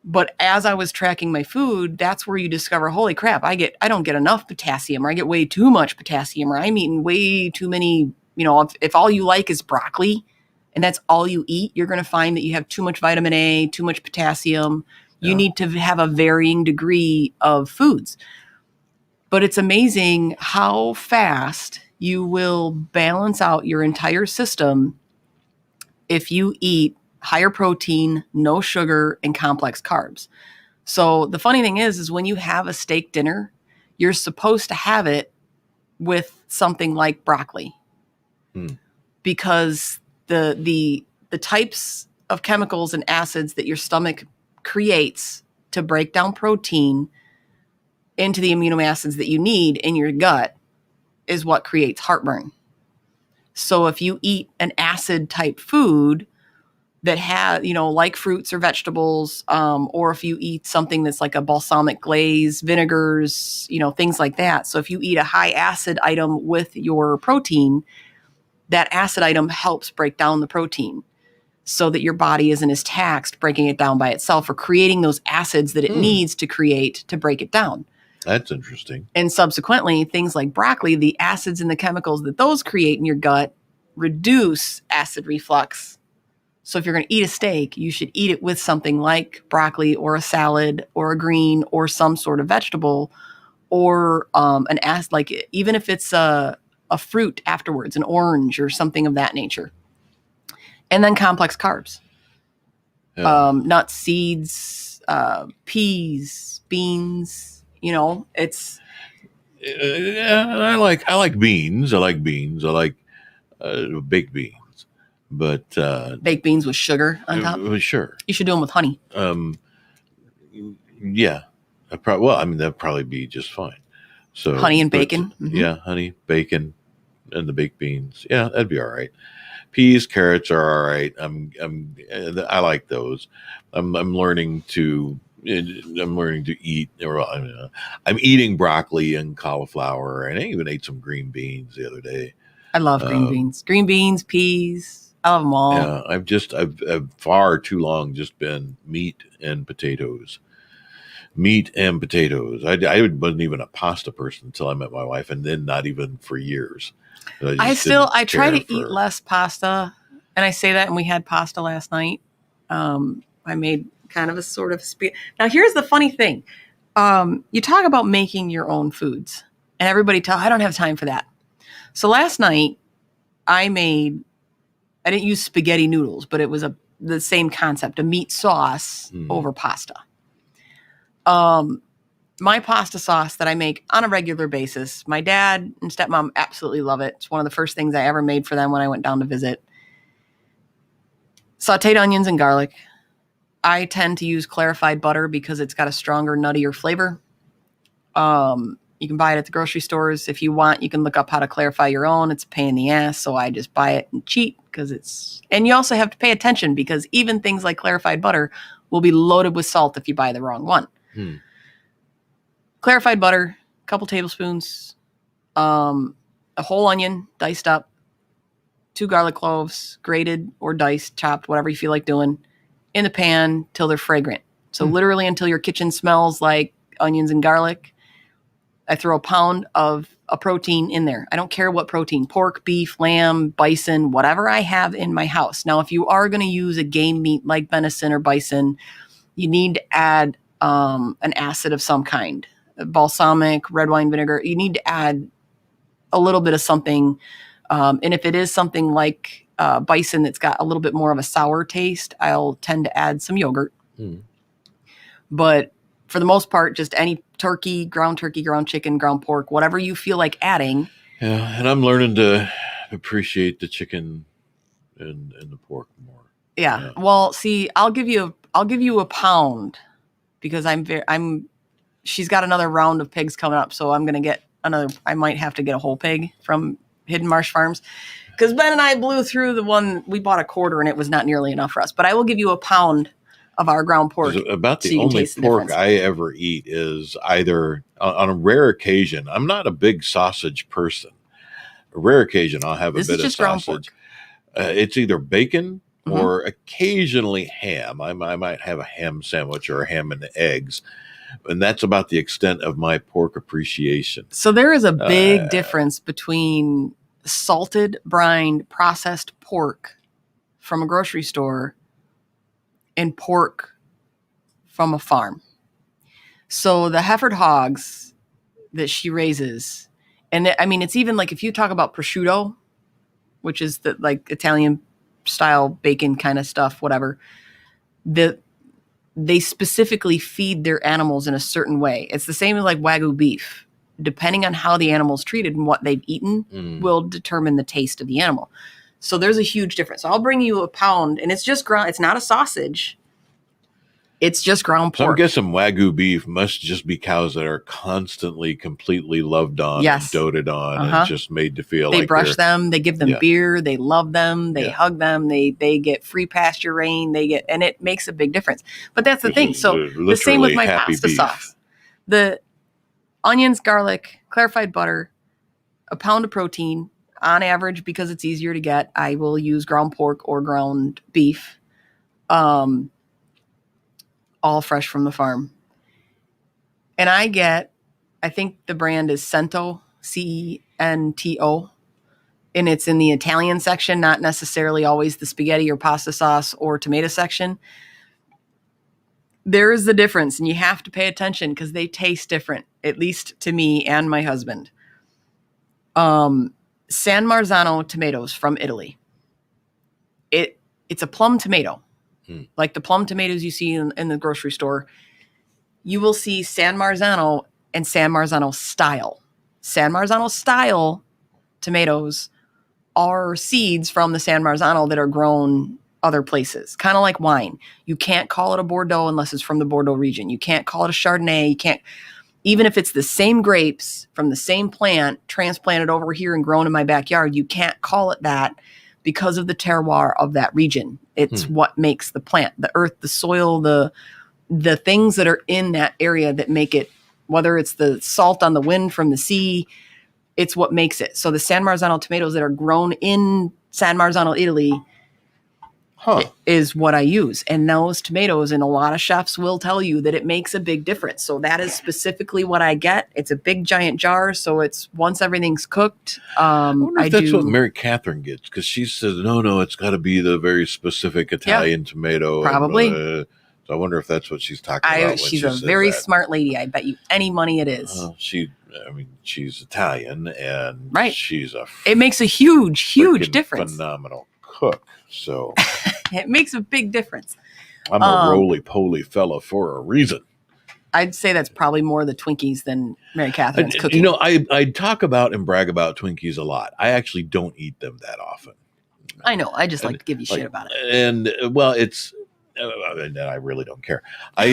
But as I was tracking my food, that's where you discover, holy crap, I don't get enough potassium, or I get way too much potassium, or I'm eating way too many, if all you like is broccoli and that's all you eat, you're going to find that you have too much vitamin A, too much potassium. Yeah. You need to have a varying degree of foods. But it's amazing how fast you will balance out your entire system if you eat higher protein, no sugar, and complex carbs. So the funny thing is when you have a steak dinner, you're supposed to have it with something like broccoli, because the types of chemicals and acids that your stomach creates to break down protein into the amino acids that you need in your gut is what creates heartburn. So if you eat an acid type food that have, like fruits or vegetables, or if you eat something that's like a balsamic glaze, vinegars, things like that. So if you eat a high acid item with your protein, that acid item helps break down the protein so that your body isn't as taxed breaking it down by itself or creating those acids that it needs to create to break it down. That's interesting. And subsequently, things like broccoli, the acids and the chemicals that those create in your gut reduce acid reflux. So if you're going to eat a steak, you should eat it with something like broccoli or a salad or a green or some sort of vegetable, or an acid, like even if it's a fruit afterwards, an orange or something of that nature. And then complex carbs, nuts, seeds, peas, beans. It's. I like beans. I like baked beans. But baked beans with sugar on top? Sure. You should do them with honey. Yeah. That'd probably be just fine. So honey and bacon? Yeah, honey, bacon, and the baked beans. Yeah, that'd be all right. Peas, carrots are all right. I like those. I'm learning to eat. I'm eating broccoli and cauliflower, and I even ate some green beans the other day. I love green beans. Green beans, peas. I love them all. Yeah, I've far too long just been meat and potatoes. I wasn't even a pasta person until I met my wife, and then not even for years. I try to eat less pasta, and I say that, and we had pasta last night. I made kind of a sort of now here's the funny thing. You talk about making your own foods, and everybody I don't have time for that. So last night I didn't use spaghetti noodles, but it was the same concept, a meat sauce over pasta. My pasta sauce that I make on a regular basis, my dad and stepmom absolutely love it. It's one of the first things I ever made for them when I went down to visit. Sauteed onions and garlic. I tend to use clarified butter because it's got a stronger, nuttier flavor. You can buy it at the grocery stores. If you want, you can look up how to clarify your own. It's a pain in the ass, so I just buy it and cheat and you also have to pay attention because even things like clarified butter will be loaded with salt if you buy the wrong one. Clarified butter, a couple tablespoons, a whole onion diced up, 2 garlic cloves, grated or diced, chopped, whatever you feel like doing, in the pan till they're fragrant. So literally until your kitchen smells like onions and garlic. I throw a pound of a protein in there. I don't care what protein, pork, beef, lamb, bison, whatever I have in my house. Now, if you are going to use a game meat like venison or bison, you need to add an acid of some kind, balsamic, red wine vinegar. You need to add a little bit of something. And if it is something like bison that's got a little bit more of a sour taste, I'll tend to add some yogurt. But for the most part, just any turkey, ground chicken, ground pork, whatever you feel like adding. Yeah, and I'm learning to appreciate the chicken and the pork more. Yeah. Well, see, I'll give you a pound because she's got another round of pigs coming up, so I'm gonna get I might have to get a whole pig from Hidden Marsh Farms. Because Ben and I blew through the one, we bought a quarter and it was not nearly enough for us. But I will give you a pound of our ground pork. About the only pork I ever eat is either, on a rare occasion, I'm not a big sausage person. A rare occasion, I'll have a bit of sausage. It's either bacon or occasionally ham. I might have a ham sandwich or a ham and eggs. And that's about the extent of my pork appreciation. So there is a big difference between salted, brined, processed pork from a grocery store and pork from a farm. So the Hereford hogs that she raises, and I mean, it's even like if you talk about prosciutto, which is the like Italian style bacon kind of stuff, whatever, they specifically feed their animals in a certain way. It's the same as like Wagyu beef. Depending on how the animal's treated and what they've eaten will determine the taste of the animal. So there's a huge difference. So I'll bring you a pound, and it's just ground. It's not a sausage. It's just ground pork. So I'm guessing Wagyu beef must just be cows that are constantly, completely loved on, and doted on, and just made to feel like they brush them. They give them beer. They love them. They hug them. They get free pasture rain. And it makes a big difference. But that's the thing. So the same with my pasta sauce. The onions, garlic, clarified butter, a pound of protein. On average, because it's easier to get, I will use ground pork or ground beef. All fresh from the farm. And I think the brand is Cento, Cento, and it's in the Italian section, not necessarily always the spaghetti or pasta sauce or tomato section. There is the difference, and you have to pay attention because they taste different, at least to me and my husband. San Marzano tomatoes from Italy. It's a plum tomato. Like the plum tomatoes you see in the grocery store. You will see San Marzano and San Marzano style. San Marzano style tomatoes are seeds from the San Marzano that are grown other places. Kind of like wine. You can't call it a Bordeaux unless it's from the Bordeaux region. You can't call it a Chardonnay. You can't, even if it's the same grapes from the same plant transplanted over here and grown in my backyard, you can't call it that because of the terroir of that region. It's what makes the plant, the earth, the soil, the things that are in that area that make it, whether it's the salt on the wind from the sea, it's what makes it. So the San Marzano tomatoes that are grown in San Marzano, Italy, is what I use. And those tomatoes, and a lot of chefs will tell you that it makes a big difference. So that is specifically what I get. It's a big giant jar. So it's once everything's cooked. I wonder if that's what Mary Catherine gets, because she says, no, it's got to be the very specific Italian tomato. Probably. And, so I wonder if that's what she's talking about. When she's a very smart lady. I bet you any money it is. She's Italian, and she's it makes a huge difference. Phenomenal cook. So it makes a big difference. I'm a roly-poly fella for a reason. I'd say that's probably more the Twinkies than Mary Catherine's cooking. I talk about and brag about Twinkies a lot. I actually don't eat them that often. I know. I just like to give you shit about it. And it's. And I really don't care. I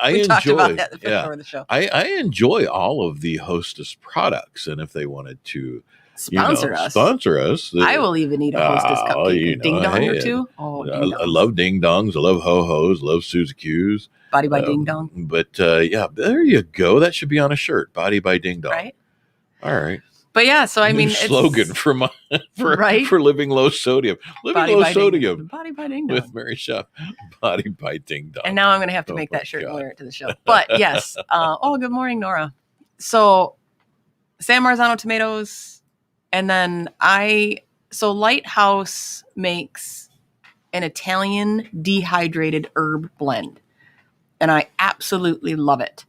enjoy talked about that before the show. I enjoy all of the Hostess products, and if they wanted to sponsor us, I will even eat a Hostess cupcake, ding dong or two. I love ding dongs. I love ho hos. Love Suzy Q's. Body by ding dong. But there you go. That should be on a shirt. Body by ding dong. Right. All right. But yeah, so I mean, it's slogan for living low sodium. Living low sodium. Body by ding dong. With Mary Schepp. Body by ding dong. And now I'm going to have to make that shirt and wear it to the show. But yes. Good morning, Nora. So San Marzano tomatoes. And then so Lighthouse makes an Italian dehydrated herb blend. And I absolutely love it.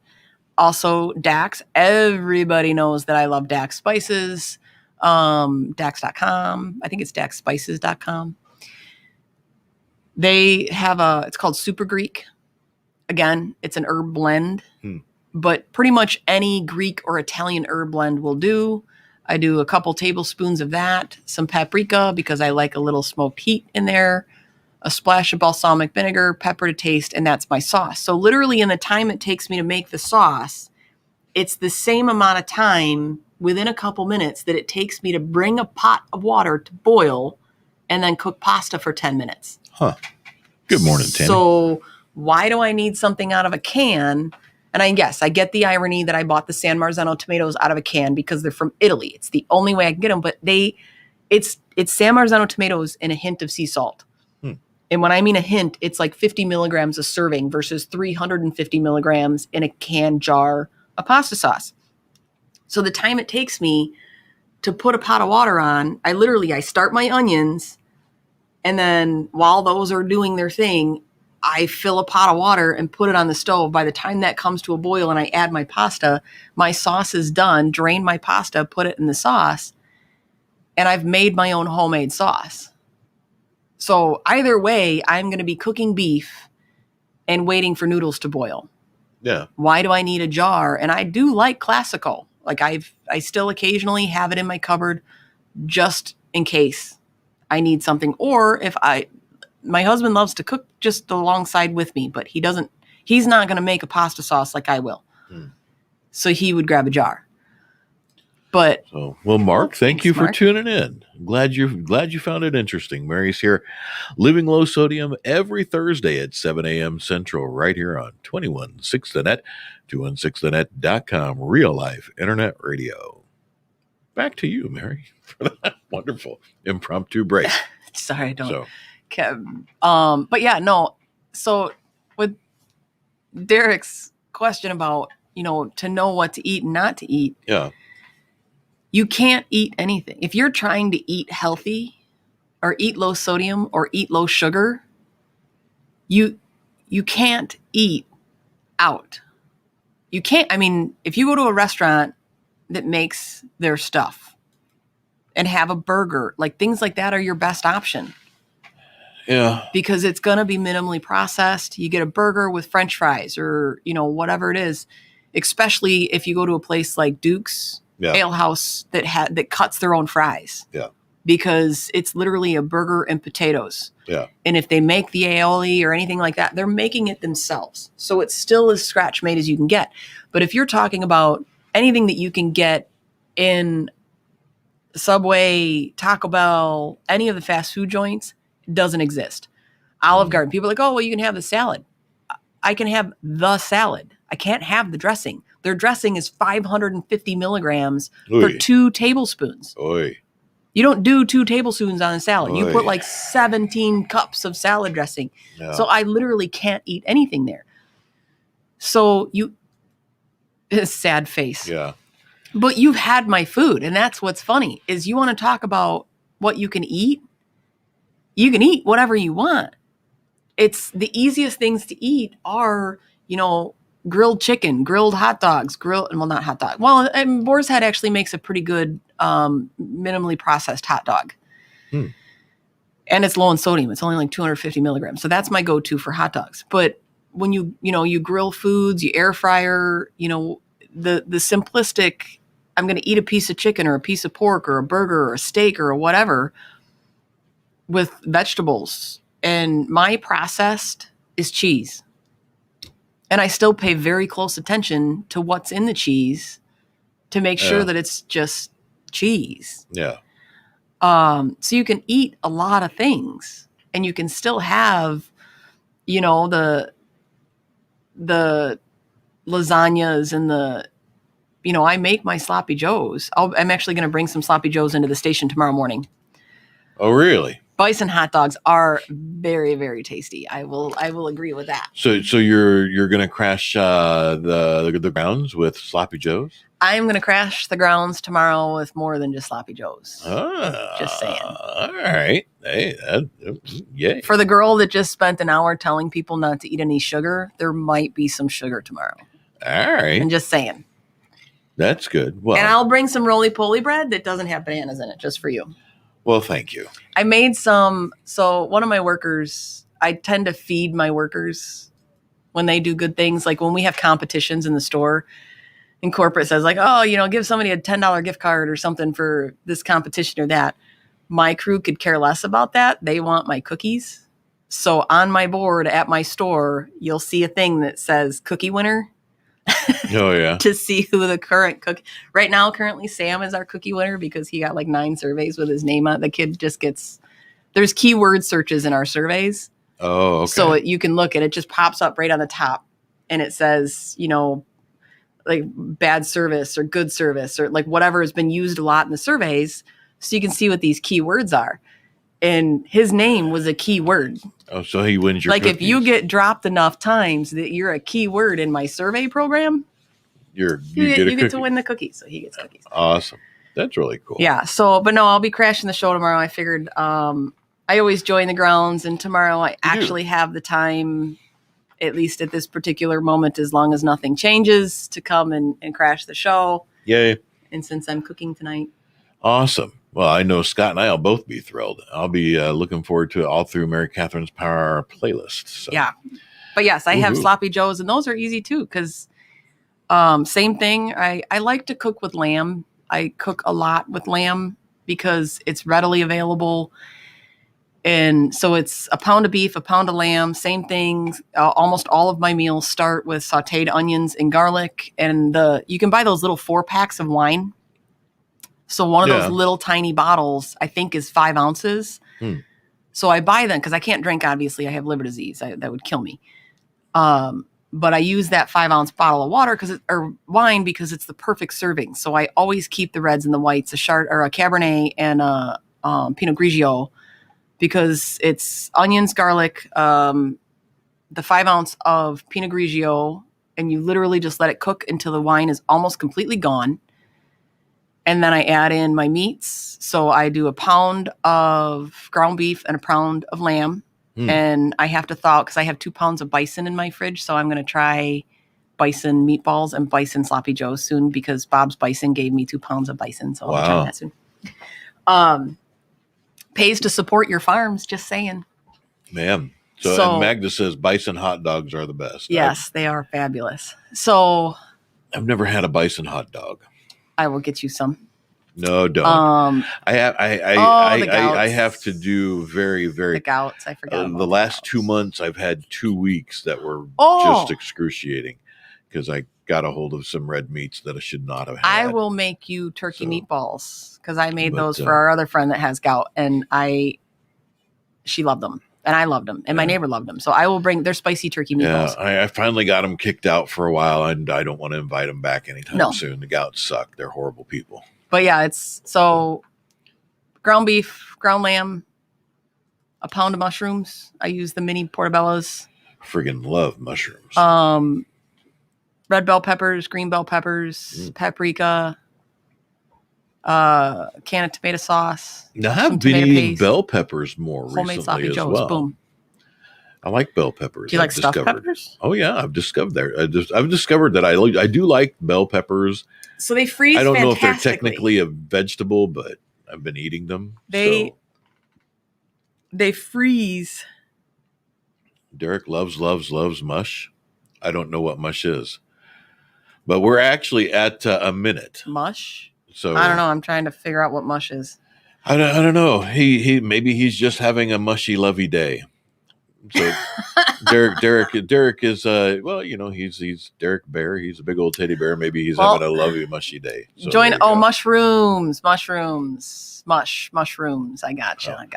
Also, Dax. Everybody knows that I love Dax spices. Dax.com. I think it's daxspices.com. They have it's called Super Greek. Again, it's an herb blend, but pretty much any Greek or Italian herb blend will do. I do a couple tablespoons of that, some paprika because I like a little smoked heat in there, a splash of balsamic vinegar, pepper to taste, and that's my sauce. So literally in the time it takes me to make the sauce, it's the same amount of time within a couple minutes that it takes me to bring a pot of water to boil and then cook pasta for 10 minutes. Huh. Good morning, Tammy. So why do I need something out of a can? And I get the irony that I bought the San Marzano tomatoes out of a can because they're from Italy. It's the only way I can get them, but it's San Marzano tomatoes and a hint of sea salt. And when I mean a hint, it's like 50 milligrams a serving versus 350 milligrams in a can jar of pasta sauce. So the time it takes me to put a pot of water on, I start my onions, and then while those are doing their thing, I fill a pot of water and put it on the stove. By the time that comes to a boil and I add my pasta, my sauce is done, drain my pasta, put it in the sauce, and I've made my own homemade sauce. So either way, I'm going to be cooking beef and waiting for noodles to boil. Yeah. Why do I need a jar? And I do like classical. Like I still occasionally have it in my cupboard just in case I need something. Or if my husband loves to cook just alongside with me, but he's not going to make a pasta sauce like I will. So he would grab a jar. But well, Mark, thank you Mark. for tuning in. Glad you found it interesting. Mary's here, Living Low Sodium every Thursday at 7 a.m. Central, right here on 216 The Net, 216thenet.com, real life internet radio. Back to you, Mary, for that wonderful impromptu break. Sorry, I don't. But yeah, no. So with Derek's question about, to know what to eat and not to eat. Yeah. You can't eat anything. If you're trying to eat healthy or eat low sodium or eat low sugar, you can't eat out. You can't, if you go to a restaurant that makes their stuff and have a burger, like things like that are your best option. Yeah. Because it's going to be minimally processed. You get a burger with French fries or, whatever it is, especially if you go to a place like Duke's. Yeah. Ale house that cuts their own fries. Yeah. Because it's literally a burger and potatoes. Yeah. And if they make the aioli or anything like that, they're making it themselves. So it's still as scratch made as you can get. But if you're talking about anything that you can get in Subway, Taco Bell, any of the fast food joints, it doesn't exist. Olive Garden, people are like, oh, well, you can have the salad. I can have the salad. I can't have the dressing. Their dressing is 550 milligrams for 2 tablespoons. Oy. You don't do 2 tablespoons on a salad. Oy. You put like 17 cups of salad dressing. Yeah. So I literally can't eat anything there. So sad face. Yeah. But you've had my food. And that's what's funny is you want to talk about what you can eat. You can eat whatever you want. It's the easiest things to eat are, grilled chicken, grilled hot dogs, not hot dog. Well, Boar's Head actually makes a pretty good minimally processed hot dog. And it's low in sodium. It's only like 250 milligrams. So that's my go-to for hot dogs. But when you grill foods, you air fryer, the simplistic, I'm going to eat a piece of chicken or a piece of pork or a burger or a steak or whatever with vegetables. And my processed is cheese. And I still pay very close attention to what's in the cheese to make sure that it's just cheese. Yeah. So you can eat a lot of things and you can still have, the lasagnas and I make my sloppy joes. I'm actually going to bring some sloppy joes into the station tomorrow morning. Oh, really? Bison hot dogs are very, very tasty. I will agree with that. So you're gonna crash the grounds with Sloppy Joe's? I'm going to crash the grounds tomorrow with more than just Sloppy Joe's. Just saying. All right. Hey, yay. For the girl that just spent an hour telling people not to eat any sugar, there might be some sugar tomorrow. All right. I'm just saying. That's good. Well, and I'll bring some roly-poly bread that doesn't have bananas in it, just for you. Well, thank you. I made some. So one of my workers, I tend to feed my workers when they do good things. Like when we have competitions in the store, and corporate says like, oh, give somebody a $10 gift card or something for this competition or that. My crew could care less about that. They want my cookies. So on my board at my store, you'll see a thing that says cookie winner. Oh, yeah. To see who the current cook. Right now, currently, Sam is our cookie winner because he got like 9 surveys with his name on it. The kid just gets, there's keyword searches in our surveys. Oh, okay. So you can look and it just pops up right on the top. And it says, like bad service or good service or like whatever has been used a lot in the surveys. So you can see what these keywords are. And his name was a keyword. Oh, so he wins your like cookies. If you get dropped enough times that you're a keyword in my survay program, you get to win the cookies. So he gets cookies. Awesome. That's really cool. Yeah. So, but no, I'll be crashing the show tomorrow. I figured I always join the grounds, and tomorrow I actually have the time, at least at this particular moment, as long as nothing changes, to come and crash the show. Yay. And since I'm cooking tonight. Awesome. Well, I know Scott and I will both be thrilled. I'll be looking forward to it all through Mary Catherine's Power Hour playlist. So. Yeah. But yes, I have Sloppy Joes, and those are easy too, because same thing. I like to cook with lamb. I cook a lot with lamb because it's readily available. And so it's a pound of beef, a pound of lamb, same thing. Almost all of my meals start with sauteed onions and garlic. And you can buy those little 4-packs of wine. So one of those little tiny bottles, I think, is 5 ounces. So I buy them because I can't drink, obviously. I have liver disease. That would kill me. But I use that 5-ounce bottle of water or wine because it's the perfect serving. So I always keep the reds and the whites, a Cabernet and a Pinot Grigio, because it's onions, garlic, the 5 ounce of Pinot Grigio, and you literally just let it cook until the wine is almost completely gone. And then I add in my meats. So I do a pound of ground beef and a pound of lamb. And I have to thaw because I have 2 pounds of bison in my fridge. So I'm going to try bison meatballs and bison sloppy joe soon because Bob's Bison gave me 2 pounds of bison. So I'll try that soon. Pays to support your farms, just saying. Man. So and Magda says bison hot dogs are the best. Yes, they are fabulous. So I've never had a bison hot dog. I will get you some. No, don't. I have to do very, very. The gouts, I forgot. The last 2 months, I've had 2 weeks that were just excruciating because I got a hold of some red meats that I should not have had. I will make you turkey meatballs because I made those for our other friend that has gout, and she loved them, and I loved them, and my neighbor loved them. So I will bring their spicy turkey meatballs. Yeah, I finally got them kicked out for a while, and I don't want to invite them back anytime soon. The gouts suck; they're horrible people. But yeah, it's so ground beef, ground lamb, a pound of mushrooms. I use the mini portobellos. Friggin' love mushrooms. Red bell peppers, green bell peppers, paprika, can of tomato sauce. Now I've been eating bell peppers more recently sloppy as joes, well. Boom. I like bell peppers. Do you like stuffed peppers? Oh yeah, I've discovered that I do like bell peppers. So they freeze. I don't know if they're technically a vegetable, but I've been eating them. They freeze. Derek loves mush. I don't know what mush is, but we're actually at a minute. Mush. So I don't know. I'm trying to figure out what mush is. I don't know. He maybe he's just having a mushy lovey day. So Derek is he's Derek Bear. He's a big old teddy bear. Maybe he's having a lovely mushy day. So mushrooms. I gotcha.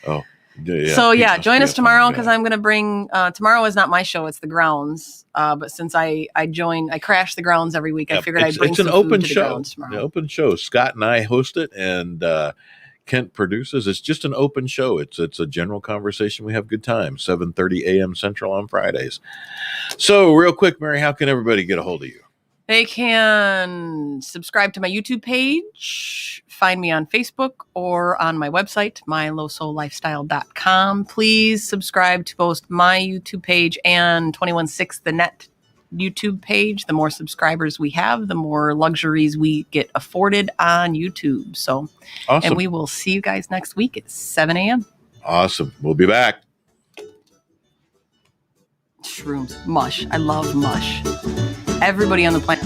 Oh, yeah. So join us tomorrow because I'm going to bring. Tomorrow is not my show; it's the grounds. But since I crash the grounds every week, I figured I'd bring some food to the grounds tomorrow. An open show. Scott and I host it, and Kent produces. It's just an open show. It's a general conversation. We have good times. 7:30 a.m. Central on Fridays. So real quick, Mary, how can everybody get a hold of you? They can subscribe to my YouTube page, find me on Facebook, or on my website, MyLoSoLifestyle.com. Please subscribe to both my YouTube page and 216 The Net YouTube page. The more subscribers we have, the more luxuries we get afforded on YouTube. So, Awesome. And we will see you guys next week at 7 a.m. Awesome. We'll be back. Shrooms, mush. I love mush. Everybody on the planet